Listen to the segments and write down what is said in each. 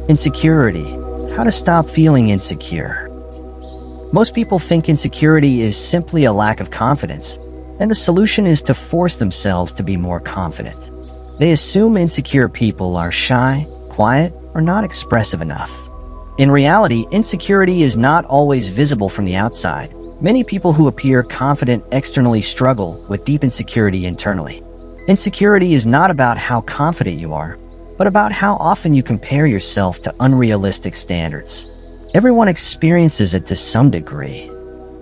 Insecurity. How to stop feeling insecure. Most people think insecurity is simply a lack of confidence, and the solution is to force themselves to be more confident. They assume insecure people are shy, quiet, or not expressive enough. In reality, insecurity is not always visible from the outside. Many people who appear confident externally struggle with deep insecurity internally. Insecurity is not about how confident you are, but about how often you compare yourself to unrealistic standards. Everyone experiences it to some degree.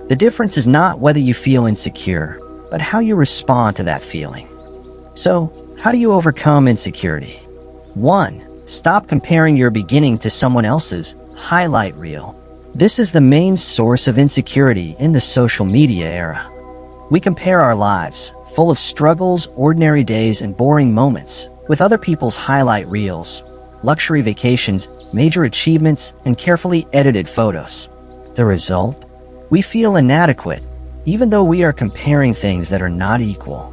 The difference is not whether you feel insecure, but how you respond to that feeling. So, how do you overcome insecurity? 1. Stop comparing your beginning to someone else's highlight reel. This is the main source of insecurity in the social media era. We compare our lives, full of struggles, ordinary days, and boring moments, with other people's highlight reels, luxury vacations, major achievements, and carefully edited photos. The result? We feel inadequate, even though we are comparing things that are not equal.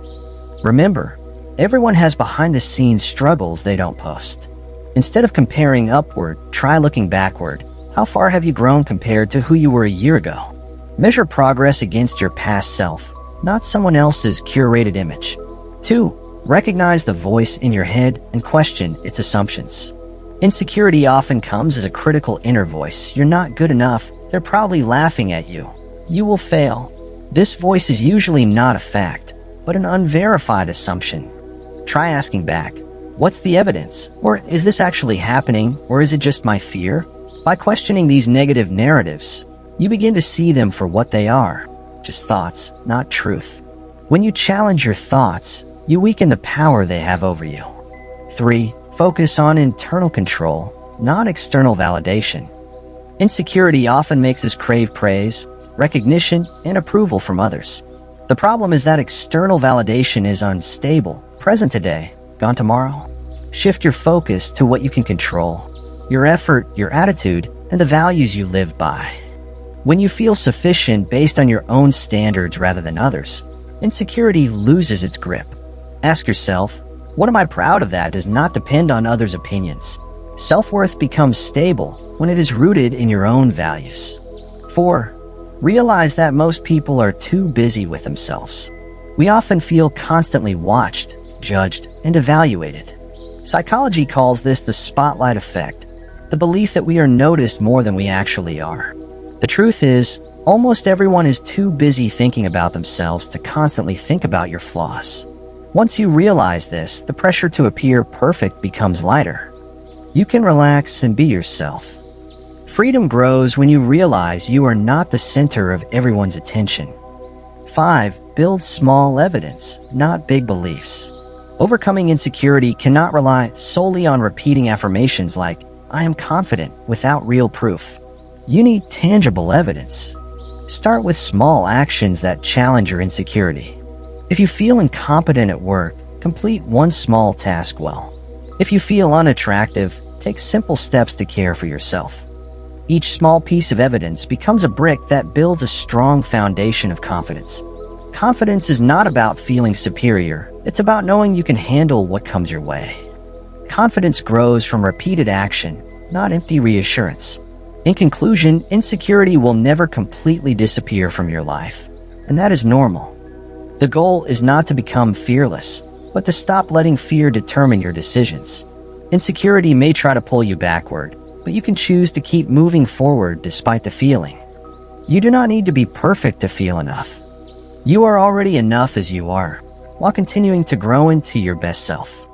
Remember, everyone has behind-the-scenes struggles they don't post. Instead of comparing upward, try looking backward. How far have you grown compared to who you were a year ago? Measure progress against your past self, not someone else's curated image. 2. Recognize the voice in your head and question its assumptions. Insecurity often comes as a critical inner voice. You're not good enough. They're probably laughing at you. You will fail. This voice is usually not a fact, but an unverified assumption. Try asking back, what's the evidence? Or is this actually happening? Or is it just my fear? By questioning these negative narratives, you begin to see them for what they are, just thoughts, not truth. When you challenge your thoughts, you weaken the power they have over you. 3. Focus on internal control, not external validation. Insecurity often makes us crave praise, recognition, and approval from others. The problem is that external validation is unstable, present today, gone tomorrow. Shift your focus to what you can control, your effort, your attitude, and the values you live by. When you feel sufficient based on your own standards rather than others, insecurity loses its grip. Ask yourself, what am I proud of that does not depend on others' opinions? Self-worth becomes stable when it is rooted in your own values. 4. Realize that most people are too busy with themselves. We often feel constantly watched, judged, and evaluated. Psychology calls this the spotlight effect, the belief that we are noticed more than we actually are. The truth is, almost everyone is too busy thinking about themselves to constantly think about your flaws. Once you realize this, the pressure to appear perfect becomes lighter. You can relax and be yourself. Freedom grows when you realize you are not the center of everyone's attention. 5. Build small evidence, not big beliefs. Overcoming insecurity cannot rely solely on repeating affirmations like, I am confident, without real proof. You need tangible evidence. Start with small actions that challenge your insecurity. If you feel incompetent at work, complete one small task well. If you feel unattractive, take simple steps to care for yourself. Each small piece of evidence becomes a brick that builds a strong foundation of confidence. Confidence is not about feeling superior. It's about knowing you can handle what comes your way. Confidence grows from repeated action, not empty reassurance. In conclusion, insecurity will never completely disappear from your life, and that is normal. The goal is not to become fearless, but to stop letting fear determine your decisions. Insecurity may try to pull you backward, but you can choose to keep moving forward despite the feeling. You do not need to be perfect to feel enough. You are already enough as you are, while continuing to grow into your best self.